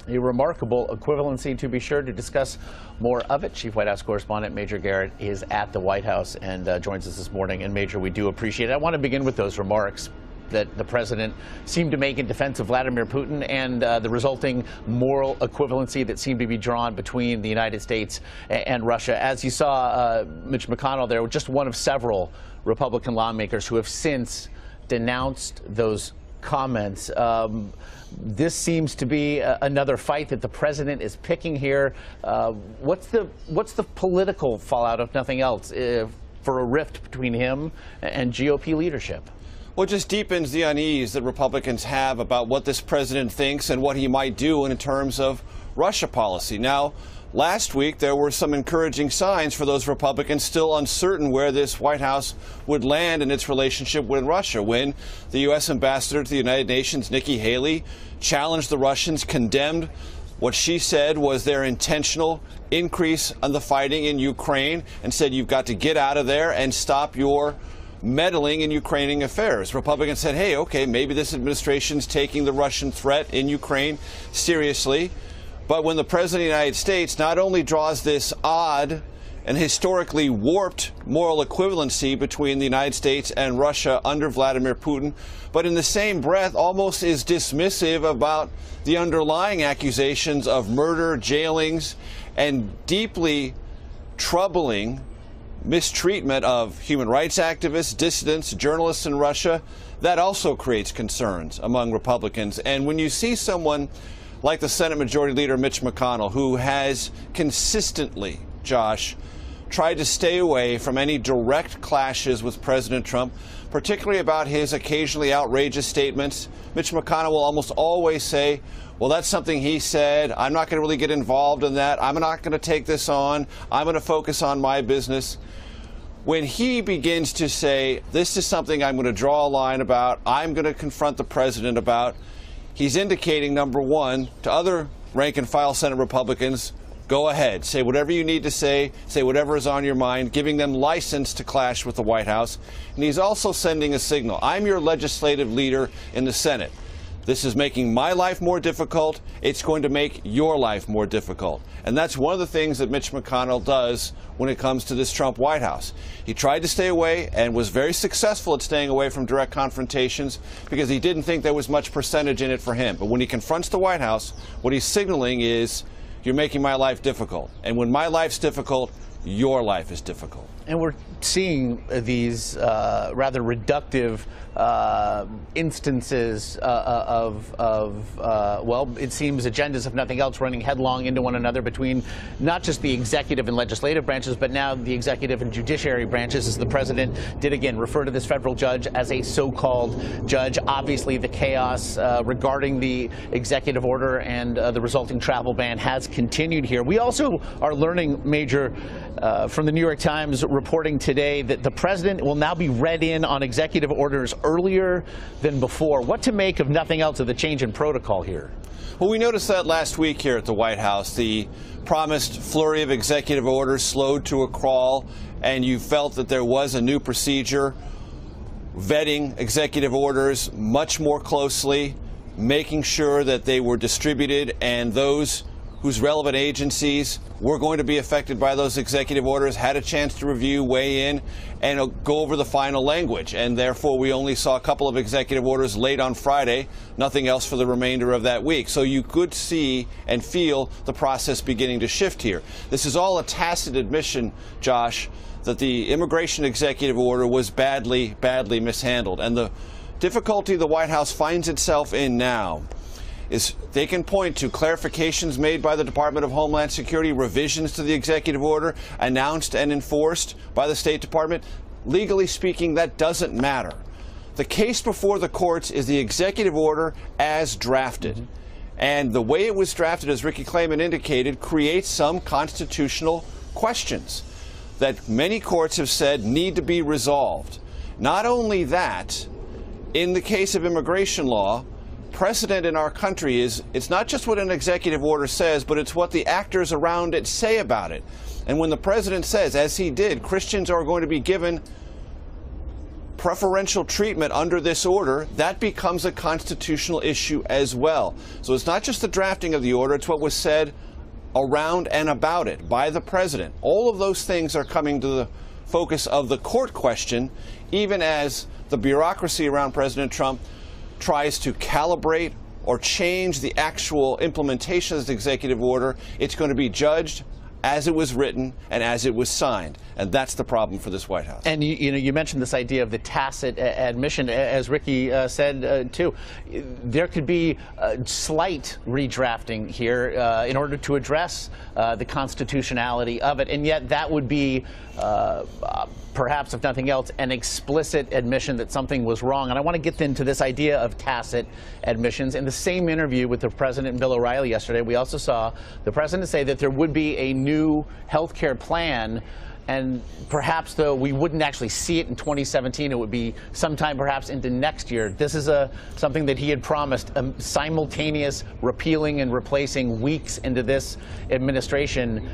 A remarkable equivalency, to be sure. To discuss more of it, Chief White House Correspondent Major Garrett is at the White House and joins us this morning. And Major, we do appreciate it. I want to begin with those remarks that the president seemed to make in defense of Vladimir Putin and the resulting moral equivalency that seemed to be drawn between the United States and Russia. As you saw, Mitch McConnell there, just one of several Republican lawmakers who have since denounced those comments. This seems to be another fight that the president is picking here. What's the political fallout, if nothing else, for a rift between him and GOP leadership? Well, it just deepens the unease that Republicans have about what this president thinks and what he might do in terms of Russia policy. Now, last week, there were some encouraging signs for those Republicans still uncertain where this White House would land in its relationship with Russia when the U.S. ambassador to the United Nations, Nikki Haley, challenged the Russians, condemned what she said was their intentional increase on the fighting in Ukraine, and said you've got to get out of there and stop your meddling in Ukrainian affairs. Republicans said, hey, okay, maybe this administration's taking the Russian threat in Ukraine seriously. But when the President of the United States not only draws this odd and historically warped moral equivalency between the United States and Russia under Vladimir Putin, but in the same breath almost is dismissive about the underlying accusations of murder, jailings, and deeply troubling mistreatment of human rights activists, dissidents, journalists in Russia, that also creates concerns among Republicans. And when you see someone like the Senate Majority Leader Mitch McConnell, who has consistently, Josh, tried to stay away from any direct clashes with President Trump, particularly about his occasionally outrageous statements, Mitch McConnell will almost always say, well, that's something he said. I'm not going to really get involved in that. I'm not going to take this on. I'm going to focus on my business. When he begins to say, this is something I'm going to draw a line about, I'm going to confront the president about, he's indicating, number one, to other rank-and-file Senate Republicans, go ahead, say whatever you need to say whatever is on your mind, giving them license to clash with the White House. And he's also sending a signal. I'm your legislative leader in the Senate. This is making my life more difficult. It's going to make your life more difficult. And that's one of the things that Mitch McConnell does when it comes to this Trump White House. He tried to stay away and was very successful at staying away from direct confrontations because he didn't think there was much percentage in it for him. But when he confronts the White House, what he's signaling is, you're making my life difficult. And when my life's difficult, your life is difficult. And we're seeing these rather reductive instances well, it seems agendas, if nothing else, running headlong into one another between not just the executive and legislative branches, but now the executive and judiciary branches, as the president did again refer to this federal judge as a so-called judge. Obviously, the chaos regarding the executive order and the resulting travel ban has continued here. We also are learning, Major, from the New York Times reporting today that the president will now be read in on executive orders earlier than before. What to make, of nothing else, of the change in protocol here? Well, we noticed that last week here at the White House. The promised flurry of executive orders slowed to a crawl, and you felt that there was a new procedure vetting executive orders much more closely, making sure that they were distributed and those whose relevant agencies were going to be affected by those executive orders had a chance to review, weigh in, and go over the final language. And therefore, we only saw a couple of executive orders late on Friday, nothing else for the remainder of that week. So you could see and feel the process beginning to shift here. This is all a tacit admission, Josh, that the immigration executive order was badly mishandled. And the difficulty the White House finds itself in now is they can point to clarifications made by the Department of Homeland Security, revisions to the executive order announced and enforced by the State Department. Legally speaking, that doesn't matter. The case before the courts is the executive order as drafted. And the way it was drafted, as Ricky Clayman indicated, creates some constitutional questions that many courts have said need to be resolved. Not only that, in the case of immigration law, precedent in our country is it's not just what an executive order says, but it's what the actors around it say about it. And when the president says, as he did, Christians are going to be given preferential treatment under this order, that becomes a constitutional issue as well. So it's not just the drafting of the order, it's what was said around and about it by the president. All of those things are coming to the focus of the court question, even as the bureaucracy around President Trump tries to calibrate or change the actual implementation of this executive order. It's going to be judged as it was written and as it was signed. And that's the problem for this White House. And you mentioned this idea of the tacit admission, as Ricky said too. There could be slight redrafting here in order to address the constitutionality of it, and yet that would be perhaps, if nothing else, an explicit admission that something was wrong. And I want to get into this idea of tacit admissions. In the same interview with the President and Bill O'Reilly yesterday, we also saw the President say that there would be a new health care plan, and perhaps, though, we wouldn't actually see it in 2017. It would be sometime perhaps into next year. This is something that he had promised, simultaneous repealing and replacing weeks into this administration.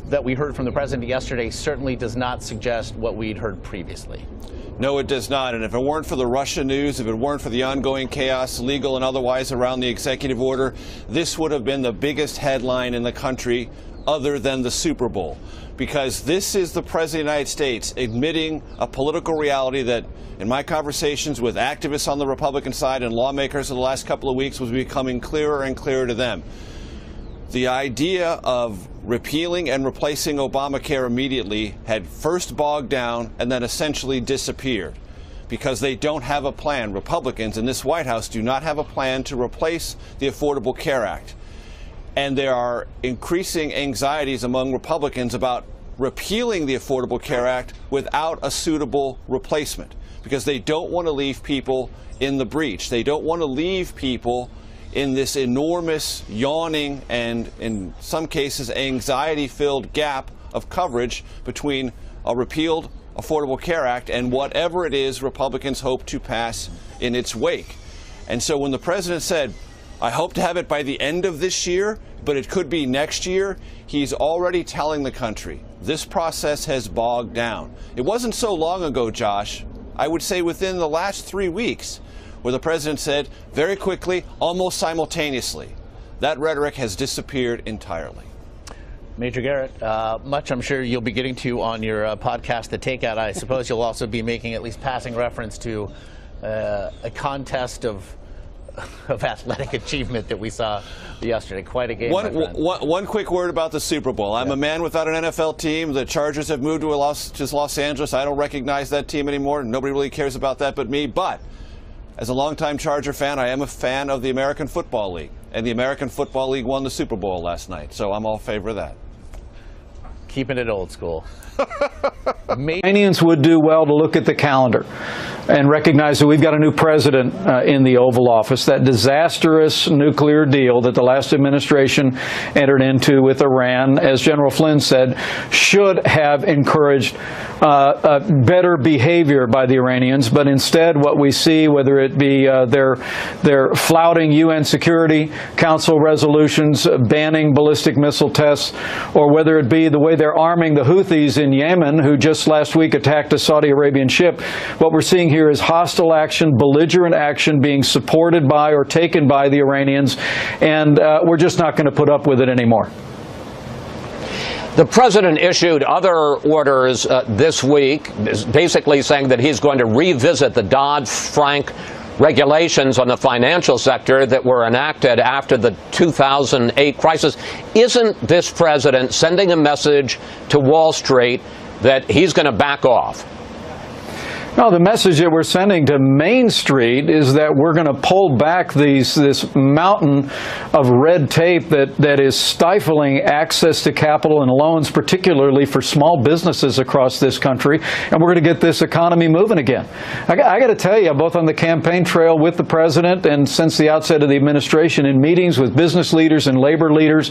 That we heard from the President yesterday certainly does not suggest what we'd heard previously. No, it does not. And if it weren't for the Russia news, if it weren't for the ongoing chaos, legal and otherwise, around the executive order, this would have been the biggest headline in the country other than the Super Bowl. Because this is the President of the United States admitting a political reality that, in my conversations with activists on the Republican side and lawmakers in the last couple of weeks, was becoming clearer and clearer to them. The idea of repealing and replacing Obamacare immediately had first bogged down and then essentially disappeared because they don't have a plan. Republicans in this White House do not have a plan to replace the Affordable Care Act. And there are increasing anxieties among Republicans about repealing the Affordable Care Act without a suitable replacement because they don't want to leave people in the breach. They don't want to leave people in this enormous, yawning, and in some cases anxiety-filled gap of coverage between a repealed Affordable Care Act and whatever it is Republicans hope to pass in its wake. And so when the President said, I hope to have it by the end of this year, but it could be next year, he's already telling the country this process has bogged down. It wasn't so long ago, Josh, I would say within the last 3 weeks, where the President said very quickly, almost simultaneously, that rhetoric has disappeared entirely. Major Garrett, much I'm sure you'll be getting to on your podcast, The Takeout. I suppose you'll also be making at least passing reference to a contest of athletic achievement that we saw yesterday. Quite a game. One quick word about the Super Bowl. I'm a man without an NFL team. The Chargers have moved to Los Angeles. I don't recognize that team anymore. Nobody really cares about that but me. But as a longtime Charger fan, I am a fan of the American Football League. And the American Football League won the Super Bowl last night. So I'm all in favor of that. Keeping it old school. Iranians would do well to look at the calendar and recognize that we've got a new president in the Oval Office. That disastrous nuclear deal that the last administration entered into with Iran, as General Flynn said, should have encouraged better behavior by the Iranians. But instead, what we see, whether it be their flouting UN Security Council resolutions banning ballistic missile tests, or whether it be the way they're arming the Houthis in Yemen, who just last week attacked a Saudi Arabian ship, what we're seeing here is hostile action, belligerent action being supported by or taken by the Iranians, and we're just not going to put up with it anymore. The president issued other orders this week, basically saying that he's going to revisit the Dodd-Frank regulations on the financial sector that were enacted after the 2008 crisis. Isn't this president sending a message to Wall Street that he's going to back off? No, the message that we're sending to Main Street is that we're going to pull back this mountain of red tape that is stifling access to capital and loans, particularly for small businesses across this country, and we're going to get this economy moving again. I got to tell you, both on the campaign trail with the president and since the outset of the administration, in meetings with business leaders and labor leaders,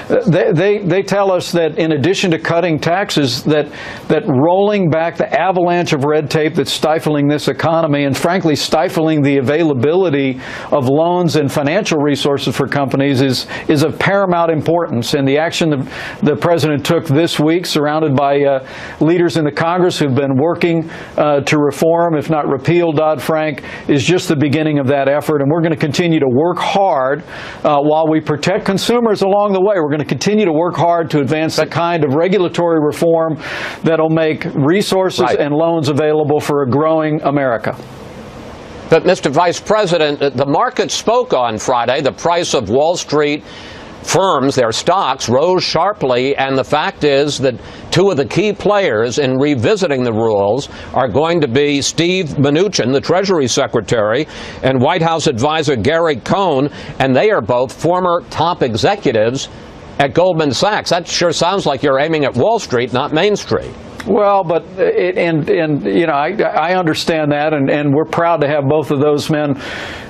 they tell us that in addition to cutting taxes, that rolling back the avalanche of red tape that's stifling this economy and, frankly, stifling the availability of loans and financial resources for companies is of paramount importance. And the action the President took this week, surrounded by leaders in the Congress who've been working to reform, if not repeal, Dodd-Frank, is just the beginning of that effort. And we're going to continue to work hard while we protect consumers along the way. We're going to continue to work hard to advance the kind of regulatory reform that'll make resources and loans available for a growing America. But, Mr. Vice President, the market spoke on Friday. The price of Wall Street firms, their stocks, rose sharply, and the fact is that two of the key players in revisiting the rules are going to be Steve Mnuchin, the Treasury Secretary, and White House advisor Gary Cohn, and they are both former top executives at Goldman Sachs. That sure sounds like you're aiming at Wall Street, not Main Street. Well, but you know, I understand that, and we're proud to have both of those men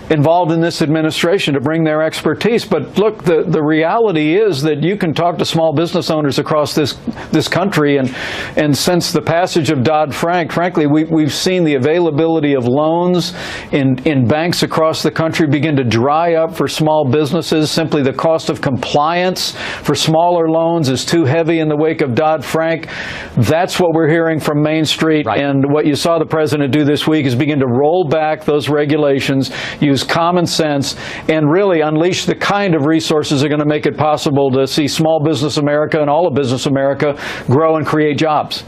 involved in this administration to bring their expertise. But look, the reality is that you can talk to small business owners across this country, and since the passage of Dodd-Frank, frankly, we've seen the availability of loans in banks across the country begin to dry up for small businesses. Simply the cost of compliance for smaller loans is too heavy in the wake of Dodd-Frank. That's what we're hearing from Main Street, and what you saw the President do this week is begin to roll back those regulations, use common sense, and really unleash the kind of resources that are going to make it possible to see small business America and all of business America grow and create jobs.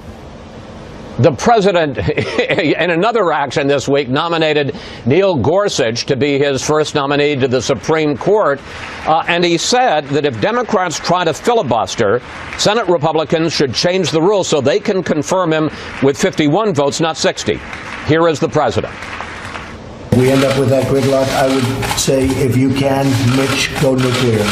The President, in another action this week, nominated Neil Gorsuch to be his first nominee to the Supreme Court, and he said that if Democrats try to filibuster, Senate Republicans should change the rules so they can confirm him with 51 votes, not 60. Here is the President. We end up with that gridlock. I would say, if you can, Mitch, go nuclear.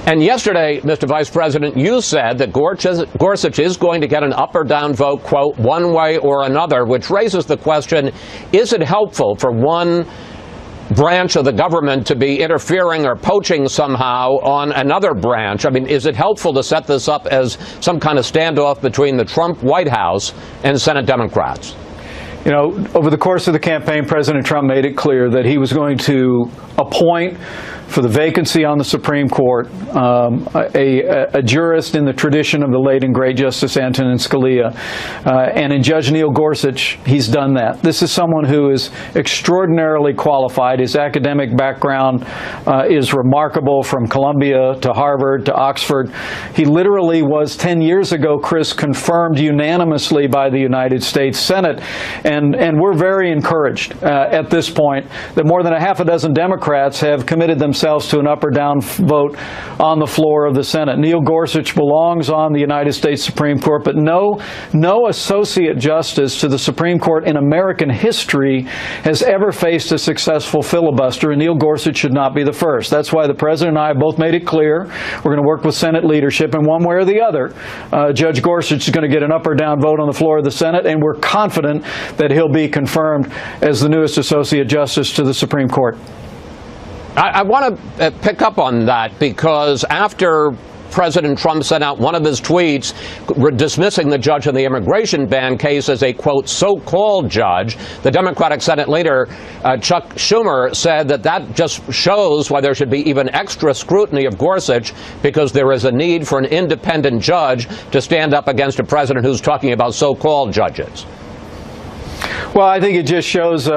And yesterday, Mr. Vice President, you said that Gorsuch is going to get an up or down vote, quote, one way or another, which raises the question, is it helpful for one branch of the government to be interfering or poaching somehow on another branch? I mean, is it helpful to set this up as some kind of standoff between the Trump White House and Senate Democrats? You know, over the course of the campaign, President Trump made it clear that he was going to appoint for the vacancy on the Supreme Court a jurist in the tradition of the late and great Justice Antonin Scalia. And in Judge Neil Gorsuch, he's done that. This is someone who is extraordinarily qualified. His academic background is remarkable, from Columbia to Harvard to Oxford. He literally was 10 years ago, Chris, confirmed unanimously by the United States Senate. And we're very encouraged at this point that more than a half a dozen Democrats have committed themselves to an up or down vote on the floor of the Senate. Neil Gorsuch belongs on the United States Supreme Court, but no associate justice to the Supreme Court in American history has ever faced a successful filibuster, and Neil Gorsuch should not be the first. That's why the President and I have both made it clear we're going to work with Senate leadership, and one way or the other, Judge Gorsuch is going to get an up or down vote on the floor of the Senate, and we're confident that he'll be confirmed as the newest associate justice to the Supreme Court. I want to pick up on that, because after President Trump sent out one of his tweets dismissing the judge in the immigration ban case as a, quote, so-called judge, the Democratic Senate leader, Chuck Schumer, said that just shows why there should be even extra scrutiny of Gorsuch, because there is a need for an independent judge to stand up against a president who's talking about so-called judges. Well, I think it just shows,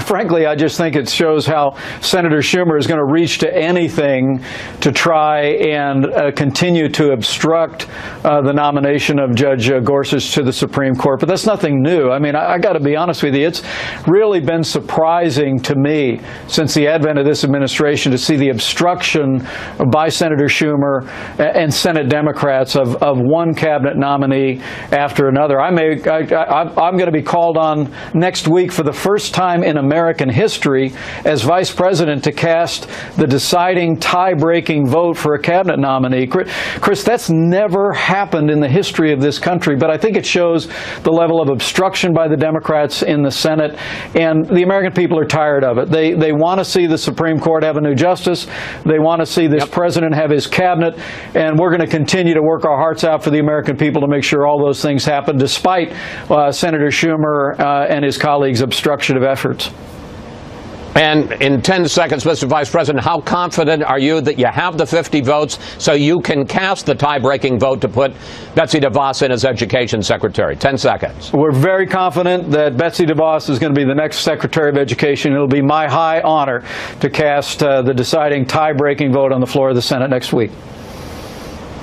frankly, I just think it shows how Senator Schumer is going to reach to anything to try and continue to obstruct the nomination of Judge Gorsuch to the Supreme Court. But that's nothing new. I mean, I got to be honest with you, it's really been surprising to me since the advent of this administration to see the obstruction by Senator Schumer and Senate Democrats of one cabinet nominee after another. I'm going to be called on next week for the first time in American history as Vice President to cast the deciding tie-breaking vote for a cabinet nominee. Chris, that's never happened in the history of this country, but I think it shows the level of obstruction by the Democrats in the Senate, and the American people are tired of it. They want to see the Supreme Court have a new justice. They want to see this president have his cabinet, and we're going to continue to work our hearts out for the American people to make sure all those things happen, despite Senator Schumer and his colleagues' obstructive efforts. And in 10 seconds, Mr. Vice President, how confident are you that you have the 50 votes so you can cast the tie-breaking vote to put Betsy DeVos in as Education Secretary? 10 seconds. We're very confident that Betsy DeVos is going to be the next Secretary of Education. It'll be my high honor to cast the deciding tie-breaking vote on the floor of the Senate next week.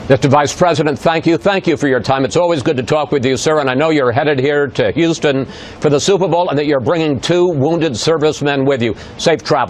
Mr. Vice President, thank you. Thank you for your time. It's always good to talk with you, sir, and I know you're headed here to Houston for the Super Bowl and that you're bringing 2 wounded servicemen with you. Safe travel.